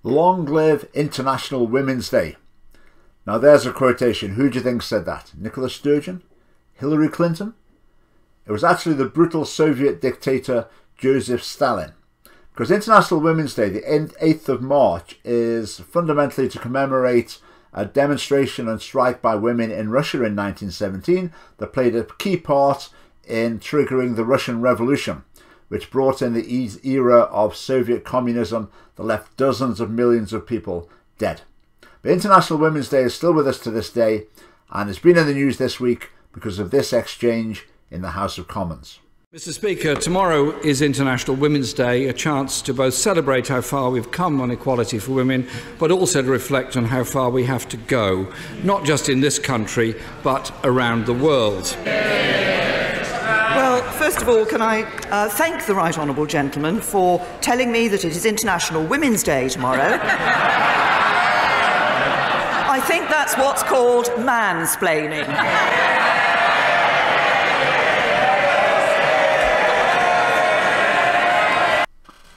Long live International Women's Day. Now there's a quotation. Who do you think said that? Nicola Sturgeon? Hillary Clinton? It was actually the brutal Soviet dictator Joseph Stalin. Because International Women's Day, the 8th of March, is fundamentally to commemorate a demonstration and strike by women in Russia in 1917 that played a key part in triggering the Russian Revolution, which brought in the era of Soviet communism that left dozens of millions of people dead. But International Women's Day is still with us to this day, and it's been in the news this week because of this exchange in the House of Commons. Mr. Speaker, tomorrow is International Women's Day, a chance to both celebrate how far we've come on equality for women, but also to reflect on how far we have to go, not just in this country, but around the world. Well, first of all, can I thank the Right Honourable Gentleman for telling me that it is International Women's Day tomorrow. I think that's what's called mansplaining.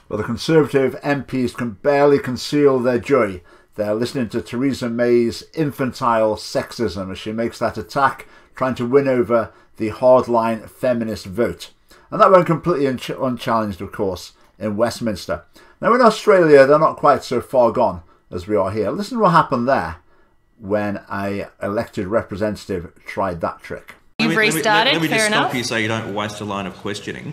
Well, the Conservative MPs can barely conceal their joy. They're listening to Theresa May's infantile sexism as she makes that attack, trying to win over the hardline feminist vote. And that went completely unchallenged, of course, in Westminster. Now, in Australia, they're not quite so far gone as we are here. Listen to what happened there when an elected representative tried that trick. You've restarted, let me just fair enough. stop you so you don't waste a line of questioning.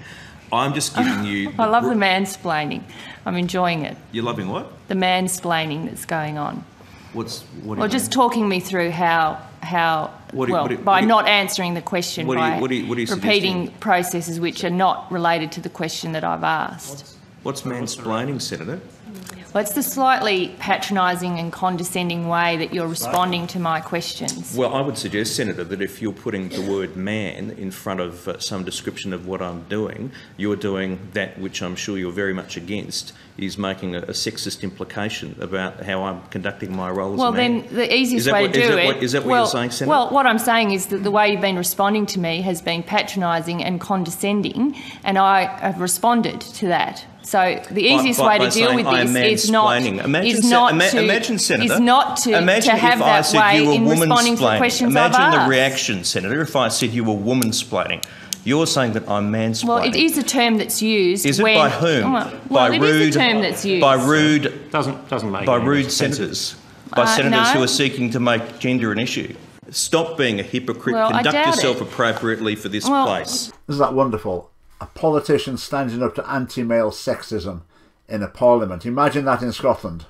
I'm just giving you... I love the mansplaining. I'm enjoying it. You're loving what? The mansplaining that's going on. Well, just talking me through how by not answering the question, by repeating processes which are not related to the question that I've asked. What's mansplaining, Senator? Well, it's the slightly patronising and condescending way that you're responding to my questions. Well, I would suggest, Senator, that if you're putting the word man in front of some description of what I'm doing, you're doing that which I'm sure you're very much against, is making a sexist implication about how I'm conducting my role as a man. Well, then the easiest way to do it... Is that what you're saying, Senator? Well, what I'm saying is that the way you've been responding to me has been patronising and condescending, and I have responded to that. So the easiest way to deal with this is not to have that way in responding to the questions I've asked. Imagine the reaction, Senator, if I said you were woman-splaining. You're saying that I'm mansplaining. Well, it is a term that's used. Is it by whom? Well, it is a term that's used. By rude... Doesn't make by rude senators. By senators no. who are seeking to make gender an issue. Stop being a hypocrite. Well, Conduct yourself appropriately for this place. Isn't that wonderful? A politician standing up to anti-male sexism in a parliament. Imagine that in Scotland.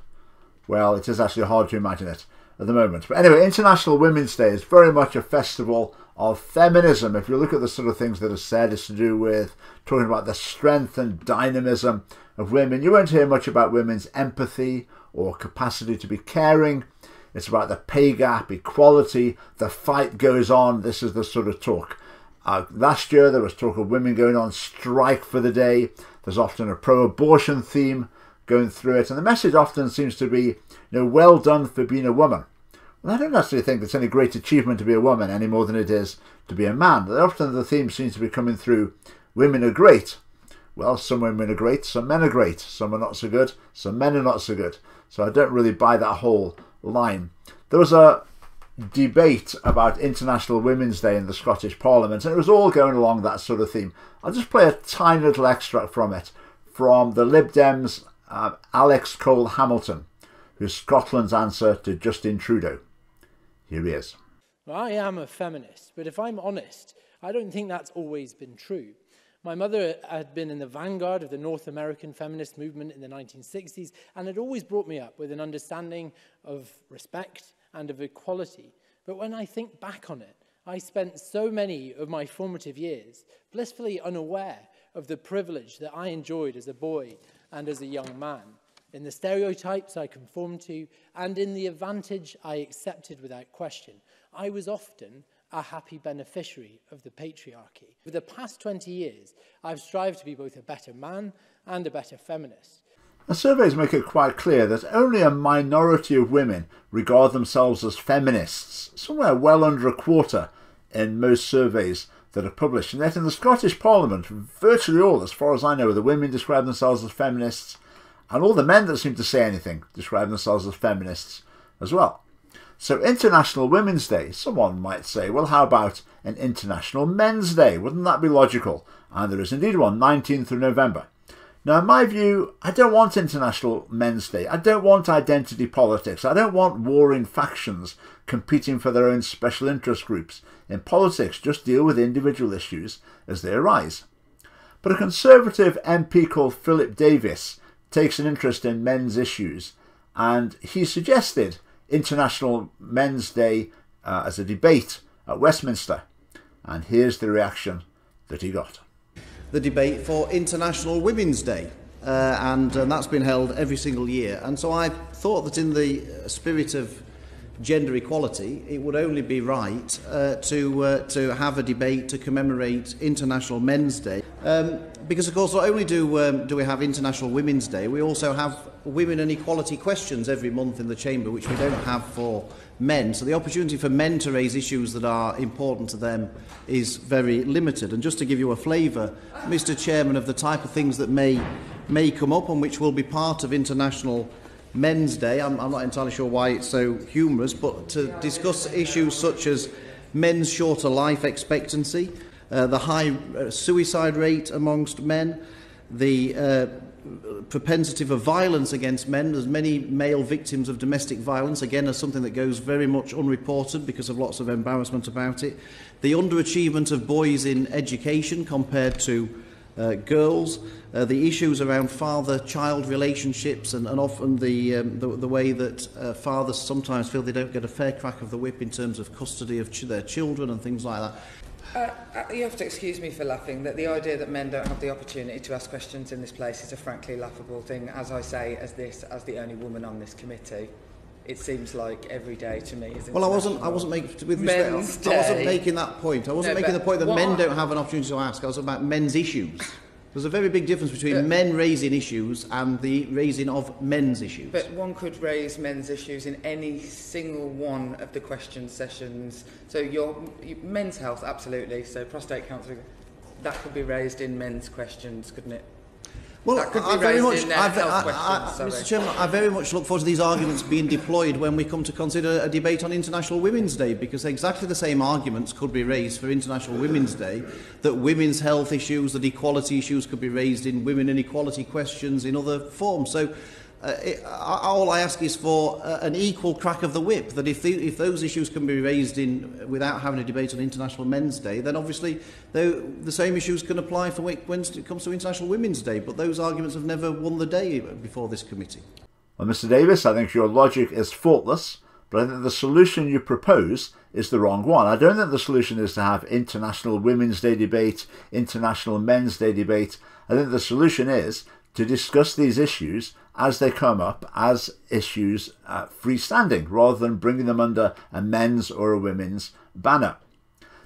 Well, it is actually hard to imagine it at the moment. But anyway, International Women's Day is very much a festival of feminism. If you look at the sort of things that are said, it's to do with talking about the strength and dynamism of women. You won't hear much about women's empathy or capacity to be caring. It's about the pay gap, equality, the fight goes on. This is the sort of talk. Last year there was talk of women going on strike for the day. There's often a pro-abortion theme going through it, and the message often seems to be, well done for being a woman. Well, I don't actually think it's any great achievement to be a woman any more than it is to be a man. Often the theme seems to be coming through, women are great. Well, some women are great, some men are great, some are not so good, some men are not so good. So I don't really buy that whole line. There was a debate about International Women's Day in the Scottish Parliament, and it was all going along that sort of theme. I'll just play a tiny little extract from it, from the Lib Dems' Alex Cole-Hamilton, who's Scotland's answer to Justin Trudeau. Here he is. Well, I am a feminist, but if I'm honest, I don't think that's always been true. My mother had been in the vanguard of the North American feminist movement in the 1960s and had always brought me up with an understanding of respect and of equality. But when I think back on it, I spent so many of my formative years blissfully unaware of the privilege that I enjoyed as a boy and as a young man, in the stereotypes I conformed to, and in the advantage I accepted without question. I was often a happy beneficiary of the patriarchy. For the past 20 years, I've strived to be both a better man and a better feminist. The surveys make it quite clear that only a minority of women regard themselves as feminists, somewhere well under a quarter in most surveys that are published. And yet in the Scottish Parliament, virtually all, as far as I know, the women describe themselves as feminists and all the men that seem to say anything describe themselves as feminists as well. So International Women's Day, someone might say, well, how about an International Men's Day? Wouldn't that be logical? And there is indeed one, 19th of November. Now, in my view, I don't want International Men's Day. I don't want identity politics. I don't want warring factions competing for their own special interest groups. In politics, just deal with individual issues as they arise. But a Conservative MP called Philip Davis takes an interest in men's issues, and he suggested International Men's Day as a debate at Westminster. And here's the reaction that he got. The debate for International Women's Day, and that's been held every single year. And so I thought that in the spirit of gender equality, it would only be right to have a debate to commemorate International Men's Day. Because, of course, not only do we have International Women's Day, we also have women and equality questions every month in the Chamber, which we don't have for men. So the opportunity for men to raise issues that are important to them is very limited. And just to give you a flavour, Mr. Chairman, of the type of things that may come up and which will be part of International Men's Day, I'm not entirely sure why it's so humorous, but to discuss issues such as men's shorter life expectancy, the high suicide rate amongst men, the propensity for violence against men. There's many male victims of domestic violence, again, as something that goes very much unreported because of lots of embarrassment about it. The underachievement of boys in education compared to girls, the issues around father-child relationships, and often the way that fathers sometimes feel they don't get a fair crack of the whip in terms of custody of their children and things like that. You have to excuse me for laughing, that the idea that men don't have the opportunity to ask questions in this place is a frankly laughable thing. As I say, as the only woman on this committee, it seems like every day to me is. Well, I wasn't making, with respect, I wasn't making that point. I wasn't making the point that men don't have an opportunity to ask. I was about men's issues. There's a very big difference between men raising issues and the raising of men's issues. But one could raise men's issues in any single one of the question sessions. So men's health, absolutely. So prostate cancer, that could be raised in men's questions, couldn't it? Well, Mr. Chairman, I very much look forward to these arguments being deployed when we come to consider a debate on International Women's Day, because exactly the same arguments could be raised for International Women's Day, that women's health issues, that equality issues could be raised in women and equality questions in other forms. So all I ask is for an equal crack of the whip, that if those issues can be raised without having a debate on International Men's Day, then obviously the same issues can apply for when it comes to International Women's Day. But those arguments have never won the day before this committee. Well, Mr. Davis, I think your logic is faultless, but I think the solution you propose is the wrong one. I don't think the solution is to have International Women's Day debate, International Men's Day debate. I think the solution is to discuss these issues as they come up as issues freestanding, rather than bringing them under a men's or a women's banner.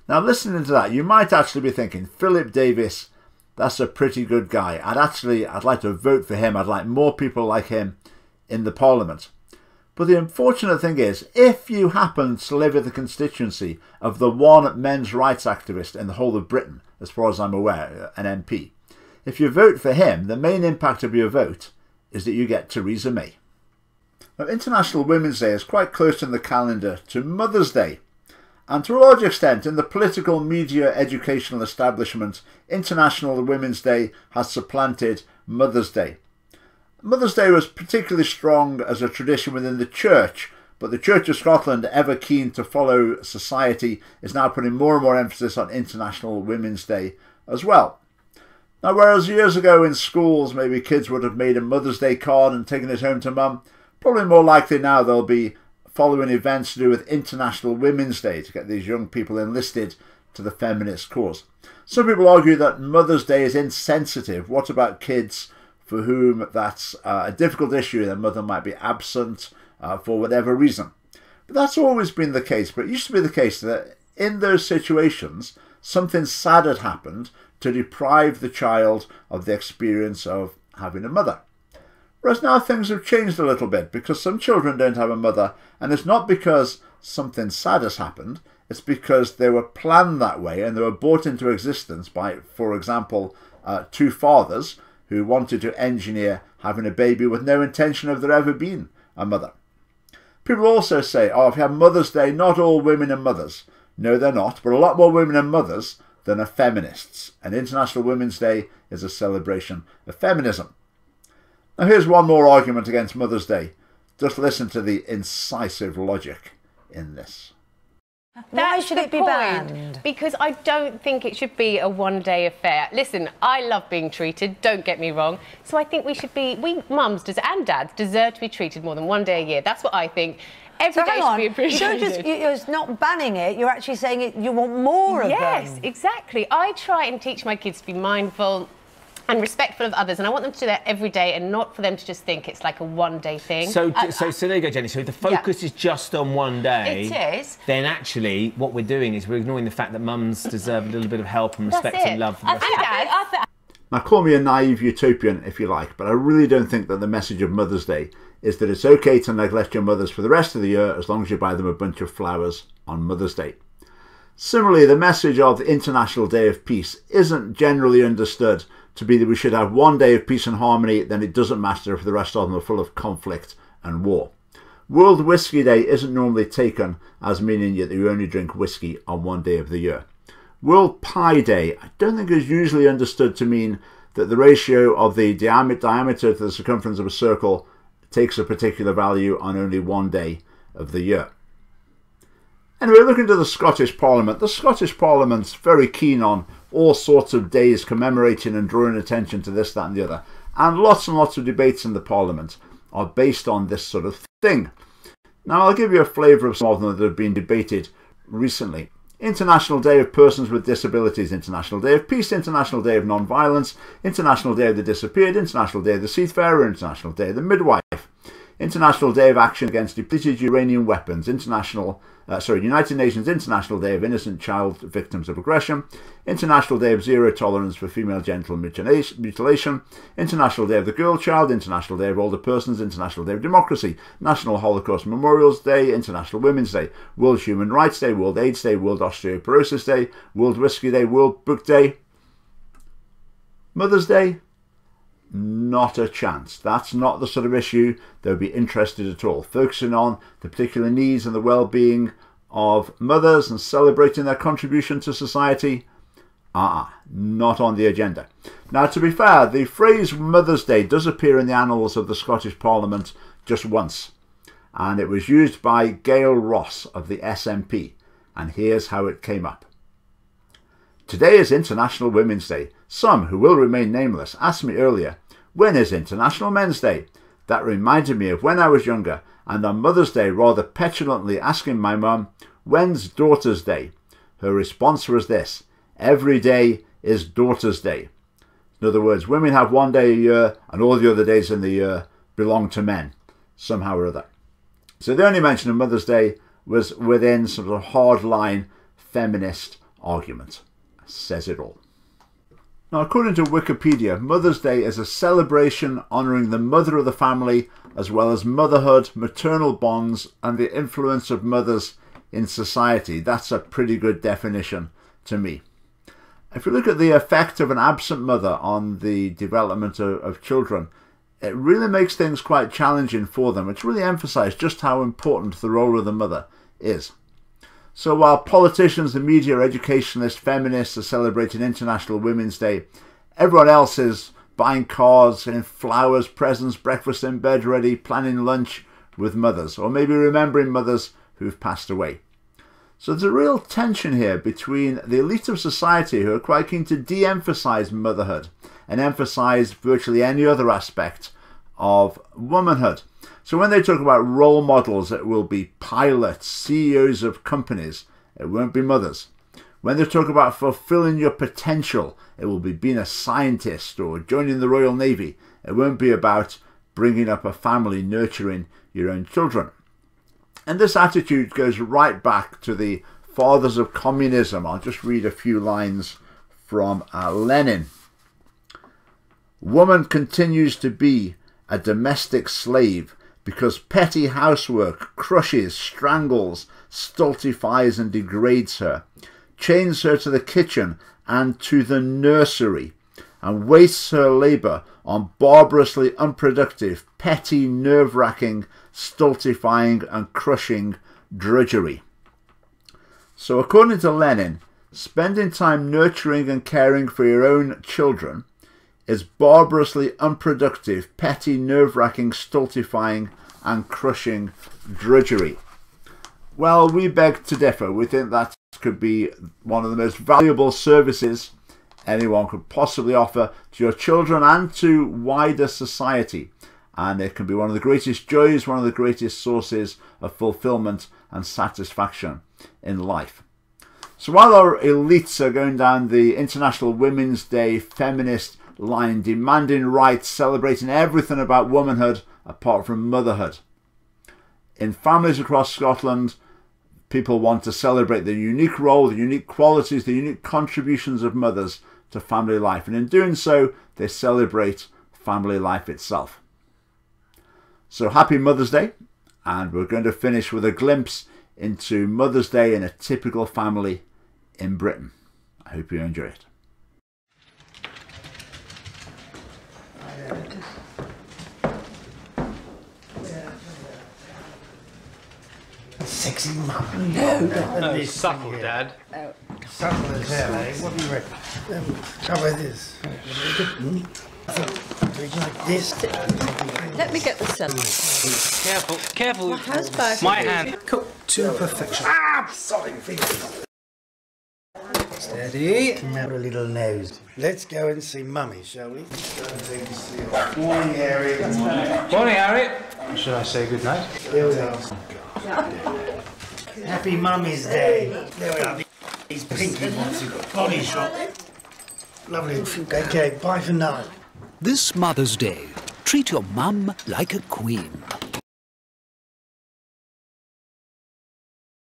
Now, listening to that, you might actually be thinking, Philip Davis, that's a pretty good guy. I'd like to vote for him. I'd like more people like him in the Parliament. But the unfortunate thing is, if you happen to live in the constituency of the one men's rights activist in the whole of Britain, as far as I'm aware, an MP, if you vote for him, the main impact of your vote is that you get Theresa May. Now, International Women's Day is quite close in the calendar to Mother's Day. And to a large extent, in the political, media, educational establishment, International Women's Day has supplanted Mother's Day. Mother's Day was particularly strong as a tradition within the Church, but the Church of Scotland, ever keen to follow society, is now putting more and more emphasis on International Women's Day as well. Now, whereas years ago in schools, maybe kids would have made a Mother's Day card and taken it home to mum, probably more likely now they'll be following events to do with International Women's Day to get these young people enlisted to the feminist cause. Some people argue that Mother's Day is insensitive. What about kids for whom that's a difficult issue? Their mother might be absent for whatever reason. But that's always been the case. But it used to be the case that in those situations, something sad had happened to deprive the child of the experience of having a mother. Whereas now things have changed a little bit, because some children don't have a mother, and it's not because something sad has happened, it's because they were planned that way and they were brought into existence by, for example, two fathers who wanted to engineer having a baby with no intention of there ever being a mother. People also say, oh, if you have Mother's Day, not all women are mothers. No, they're not, but a lot more women are mothers than are feminists. And International Women's Day is a celebration of feminism. Now here's one more argument against Mother's Day. Just listen to the incisive logic in this. Why should it be banned? Because I don't think it should be a one-day affair. Listen, I love being treated, don't get me wrong. So I think we mums and dads deserve to be treated more than one day a year. That's what I think. Every day should be appreciated. You're not banning it, you're actually saying you want more of them. Yes, exactly. I try and teach my kids to be mindful and respectful of others, and I want them to do that every day and not for them to just think it's like a one-day thing. So there you go, Jenny. So if the focus is just on one day, it is. Then actually what we're doing is we're ignoring the fact that mums deserve a little bit of help and respect and love. Now call me a naive utopian if you like, but I really don't think that the message of Mother's Day is that it's okay to neglect your mothers for the rest of the year as long as you buy them a bunch of flowers on Mother's Day. Similarly, the message of the International Day of Peace isn't generally understood to be that we should have one day of peace and harmony, then it doesn't matter if the rest of them are full of conflict and war. World Whiskey Day isn't normally taken as meaning that you only drink whiskey on one day of the year. World Pi Day I don't think is usually understood to mean that the ratio of the diameter to the circumference of a circle takes a particular value on only one day of the year. Anyway, looking to the Scottish Parliament. The Scottish Parliament's very keen on all sorts of days commemorating and drawing attention to this, that and the other. And lots of debates in the Parliament are based on this sort of thing. Now I'll give you a flavour of some of them that have been debated recently. International Day of Persons with Disabilities, International Day of Peace, International Day of Non-Violence, International Day of the Disappeared, International Day of the Seafarer, International Day of the Midwife, International Day of Action Against Depleted Uranium Weapons, United Nations International Day of Innocent Child Victims of Aggression, International Day of Zero Tolerance for Female Genital Mutilation, International Day of the Girl Child, International Day of Older Persons, International Day of Democracy, National Holocaust Memorials Day, International Women's Day, World Human Rights Day, World AIDS Day, World Osteoporosis Day, World Whiskey Day, World Book Day. Mother's Day? Not a chance. That's not the sort of issue they would be interested at all. Focusing on the particular needs and the well-being of mothers and celebrating their contribution to society, not on the agenda. Now, to be fair, the phrase Mother's Day does appear in the annals of the Scottish Parliament just once, and it was used by Gail Ross of the SNP, and here's how it came up. Today is International Women's Day. Some, who will remain nameless, asked me earlier, when is International Men's Day? That reminded me of when I was younger, and on Mother's Day rather petulantly asking my mum, when's Daughter's Day? Her response was this, every day is Daughter's Day. In other words, women have one day a year, and all the other days in the year belong to men, somehow or other. So the only mention of Mother's Day was within sort of hardline feminist argument. Says it all. Now, according to Wikipedia, Mother's Day is a celebration honouring the mother of the family, as well as motherhood, maternal bonds, and the influence of mothers in society. That's a pretty good definition to me. If you look at the effect of an absent mother on the development of children, it really makes things quite challenging for them. It's really emphasised just how important the role of the mother is. So while politicians, the media, educationalists, feminists are celebrating International Women's Day, everyone else is buying cards, getting flowers, presents, breakfast in bed ready, planning lunch with mothers, or maybe remembering mothers who've passed away. So there's a real tension here between the elite of society, who are quite keen to de-emphasise motherhood and emphasise virtually any other aspect of womanhood. So when they talk about role models, it will be pilots, CEOs of companies. It won't be mothers. When they talk about fulfilling your potential, it will be being a scientist or joining the Royal Navy. It won't be about bringing up a family, nurturing your own children. And this attitude goes right back to the fathers of communism. I'll just read a few lines from Lenin. Woman continues to be a domestic slave because petty housework crushes, strangles, stultifies and degrades her, chains her to the kitchen and to the nursery, and wastes her labour on barbarously unproductive, petty, nerve-wracking, stultifying and crushing drudgery. So according to Lenin, spending time nurturing and caring for your own children is barbarously unproductive, petty, nerve-wracking, stultifying and crushing drudgery. Well, we beg to differ. We think that could be one of the most valuable services anyone could possibly offer to your children and to wider society. And it can be one of the greatest joys, one of the greatest sources of fulfillment and satisfaction in life. So while our elites are going down the International Women's Day feminist line, demanding rights, celebrating everything about womanhood apart from motherhood, in families across Scotland, people want to celebrate the unique role, the unique qualities, the unique contributions of mothers to family life. And in doing so, they celebrate family life itself. So happy Mother's Day. And we're going to finish with a glimpse into Mother's Day in a typical family in Britain. I hope you enjoy it. Sexy mum. No, subtle, Dad. Oh. Subtle as hell, eh? What do you reckon? How about this? Like this. Let me get the celery. Careful, careful. My husband. My hand. Cooked to perfection. Ah, sorry, fingers. Steady. Remember a little nose. Let's go and see Mummy, shall we? Morning, Harry. Morning, Harry. Should I say good night? Here we go. Happy Mummy's Day. There we are. These pinky ones you've got. Body shop. Lovely. Okay, bye for now. This Mother's Day, treat your mum like a queen.